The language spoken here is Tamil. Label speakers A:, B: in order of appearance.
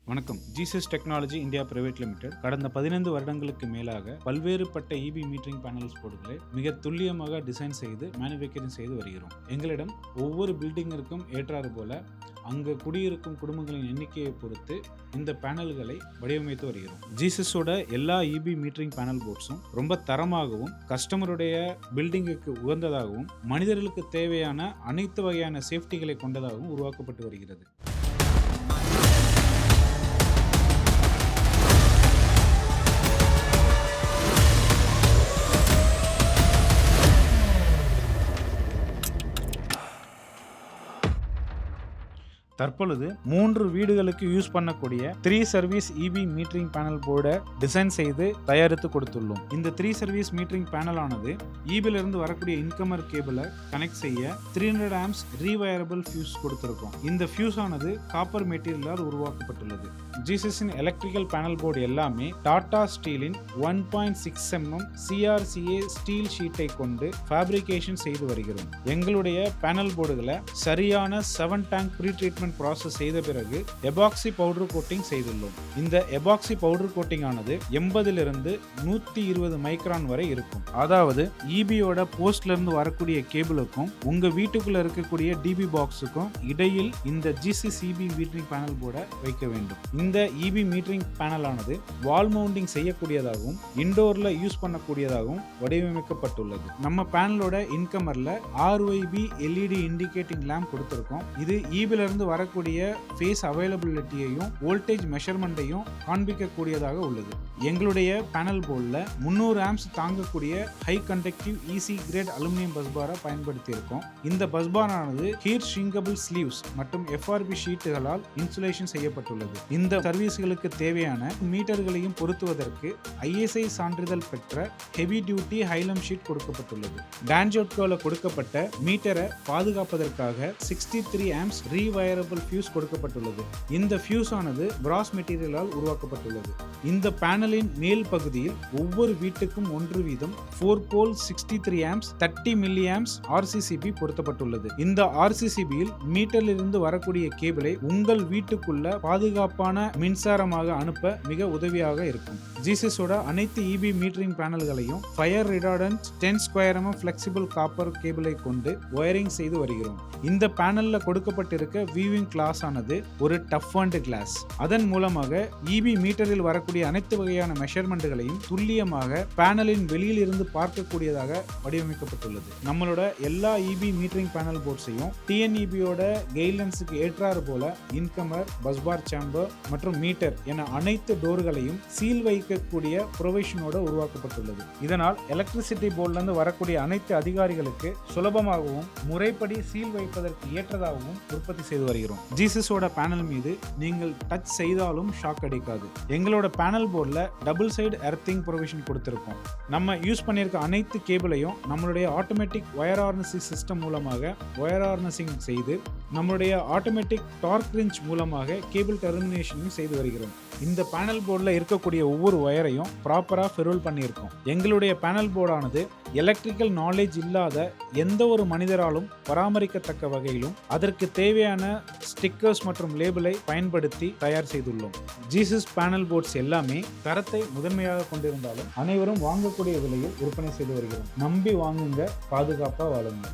A: வணக்கம். Jesus technology India private limited கடந்த 15 வருடங்களுக்கு மேலாக பல்வேறுபட்ட இபி மீட்டரிங் பேனல்ஸ் போர்டுகளை மிக துல்லியமாக டிசைன் செய்து மேனுஃபேக்சரிங் செய்து வருகிறோம். எங்களிடம் ஒவ்வொரு பில்டிங்கிற்கும் ஏற்றாறு போல அங்கு குடியிருக்கும் குடும்பங்களின் எண்ணிக்கையை பொறுத்து இந்த பேனல்களை வடிவமைத்து வருகிறோம். ஜீசஸோட எல்லா இபி மீட்டரிங் பேனல் போர்ட்ஸும் ரொம்ப தரமாகவும் கஸ்டமருடைய பில்டிங்குக்கு உகந்ததாகவும் மனிதர்களுக்கு தேவையான அனைத்து வகையான சேஃப்டிகளை கொண்டதாகவும் உருவாக்கப்பட்டு வருகிறது. தற்பொழுது 3 வீடுகளுக்கு யூஸ் பண்ணக்கூடிய 3 சர்வீஸ் இபி மீட்டரிங் பேனல் போர்டை டிசைன் செய்து தயாரித்து கொடுத்துள்ளோம். இந்த 3 சர்வீஸ் மீட்டரிங் பேனல் ஆனது இபில இருந்து வரக்கூடிய இன்கமர் கேபிளை கனெக்ட் செய்ய 300 ஆம்ஸ் ரீவயரபிள் ஃபியூஸ் கொடுத்திருக்கோம். இந்த ஃபியூஸ் ஆனது காப்பர் மெட்டீரியலால் உருவாக்கப்பட்டுள்ளது. ஜீசஸின் எலக்ட்ரிக்கல் பேனல் போர்டு எல்லாமே டாடா ஸ்டீலின் 1.6 mm CRCA ஸ்டீல் ஷீட்டை கொண்டு ஃபேப்ரிகேஷன் செய்து வருகிறோம். எங்களுடைய பேனல் போர்டுகளை சரியான 7 டேங்க் ப்ரீ ட்ரீட்மெண்ட் ப்ராசஸ் செய்த பிறகு எபாக்சி பவுடர் கோட்டிங் செய்துள்ளோம். இந்த எபாக்சி பவுடர் கோட்டிங் ஆனது 80 இருந்து 120 மைக்ரான் வரை இருக்கும். அதாவது இபியோட போஸ்ட்ல இருந்து வரக்கூடிய கேபிளுக்கும் உங்க வீட்டுக்குள்ள இருக்கக்கூடிய டிபி பாக்ஸுக்கும் இடையில் இந்த ஜிசிசிபி மீட்டரிங் பேனல் போர்டை வைக்க வேண்டும். இந்த இபி மீட்டரிங் பேனல் ஆனது வால் மவுண்டிங் செய்யக்கூடியதாகவும் இண்டோர்ல யூஸ் பண்ணக்கூடியதாகவும் வடிவமைக்கப்பட்டுள்ளது. நம்ம பேனலோட இன்கமர்ல RYB LED இண்டிகேட்டிங் லேம்ப் கொடுத்திருக்கோம். இது இபில இருந்து வரக்கூடிய ஃபேஸ் அவைலபிலிட்டியையும் வோல்டேஜ் மெஷர்மெண்ட்டையும் காண்பிக்கக்கூடியதாக உள்ளது. எங்களுடைய பேனல் போர்டில் 300 ஆம்ஸ் தாங்கக்கூடிய high conductive EC grade aluminium பஸ்பாரை பயன்படுத்தி இருக்கோம். இந்த பஸ்பார் ஆனது ஹீட் ஷ்ரிங்கபிள் ஸ்லீவ்ஸ் மற்றும் FRP ஷீட்டுகளால் இன்சுலேஷன் செய்யப்பட்டுள்ளது. இந்த சர்வீஸ்களுக்கு தேவையான மீட்டர்களையும் பொருத்துவதற்கு ISI சான்றிதழ் பெற்ற ஹெவி டியூட்டி ஹைலம் ஷீட் கொடுக்கப்பட்டுள்ளது. டான்ஜோட்கோல கொடுக்கப்பட்ட மீட்டரை பாதுகாப்பதற்காக 63 ஆம்ஸ் ரீவயரபிள் ஃபியூஸ் கொடுக்கப்பட்டுள்ளது. இந்த ஃபியூஸ் ஆனது பிராஸ் மெட்டீரியலால் உருவாக்கப்பட்டுள்ளது. இந்த பேனலின் மேல் பகுதியில் ஒவ்வொரு வீட்டுக்கும் 1 வீதம் 4 போல் 63 ஆம்ஸ் 30 மில்லி ஆம்ஸ் RCCB பொருத்தப்பட்டுள்ளது. இந்த RCCBயில் மீட்டரில் இருந்து வரக்கூடிய கேபிளை உங்கள் வீட்டுக்குள்ள பாதுகாப்பான மின்சாரமாக அனுப்ப மிக உதவியாக இருக்கும். ஜீசஸோட அனைத்து இபி மீட்டரிங் பேனல்களையும் fire retardant 10 square mm flexible copper கேபிளை கொண்டு ஒயரிங் செய்து வருகிறோம். இந்த பேனல்ல கொடுக்கப்பட்டிருக்க வியூவிங் கிளாஸ் ஆனது ஒரு டஃப்அண்ட் கிளாஸ். அதன் மூலமாக இபி மீட்டரில் வரக்கூடிய அனைத்து வகையான மெஷர்மெண்ட்களையும் துல்லியமாக பேனலின் வெளியில் இருந்து பார்க்கக்கூடியதாக வடிவமைக்கப்பட்டுள்ளது. நம்மளோட எல்லா இபி மீட்டரிங் பேனல் போர்ட்ஸையும் TNEBயோட கைட்லைன்ஸுக்கு ஏற்றாறு போல இன்கமர், பஸ்பார் சேம்பர் மற்றும் மீட்டர் என அனைத்து டோர்களையும் சீல் வைக்கக்கூடிய ப்ரொவிஷனோட உருவாக்கப்பட்டுள்ளது. இதனால் எலக்ட்ரிசிட்டி போர்ட்ல இருந்து வரக்கூடிய அனைத்து அதிகாரிகளுக்கு சுலபமாகவும் முறைப்படி சீல் வைப்பதற்கு ஏற்றதாகவும் உற்பத்தி செய்து வருகிறோம். ஜீசஸோட பேனல் மீது நீங்கள் டச் செய்தாலும் ஷாக் அடிக்காது. எங்களோட பேனல் போர்டில் டபுள் சைடு எர்த்திங் ப்ரொவிஷன் கொடுத்திருக்கோம். நம்ம யூஸ் பண்ணியிருக்க அனைத்து கேபிளையும் நம்மளுடைய ஆட்டோமேட்டிக் ஒயர் ஹார்னசிங் சிஸ்டம் மூலமாக ஒயர் ஹார்னசிங் செய்து நம்மளுடைய ஆட்டோமேட்டிக் டார்க் ரிஞ்ச் மூலமாக கேபிள் டெர்மினேஷனையும் செய்து வருகிறோம். இந்த பேனல் போர்டில் இருக்கக்கூடிய ஒவ்வொரு ஒயரையும் ப்ராப்பராக ஃபெரோல் பண்ணியிருக்கோம். எங்களுடைய பேனல் போர்டானது எலக்ட்ரிக்கல் நாலேஜ் இல்லாத எந்த ஒரு மனிதராலும் பராமரிக்கத்தக்க வகையிலும் அதற்கு தேவையான ஸ்டிக்கர்ஸ் மற்றும் லேபிளை பயன்படுத்தி தயார் செய்துள்ளோம். ஜீசஸ் பேனல் போர்ட்ஸ் எல்லாமே தரத்தை முதன்மையாக கொண்டிருந்தாலும் அனைவரும் வாங்கக்கூடிய விலையில் விற்பனை செய்து வருகிறோம். நம்பி வாங்குங்க, பாதுகாப்பாக வாழுங்க.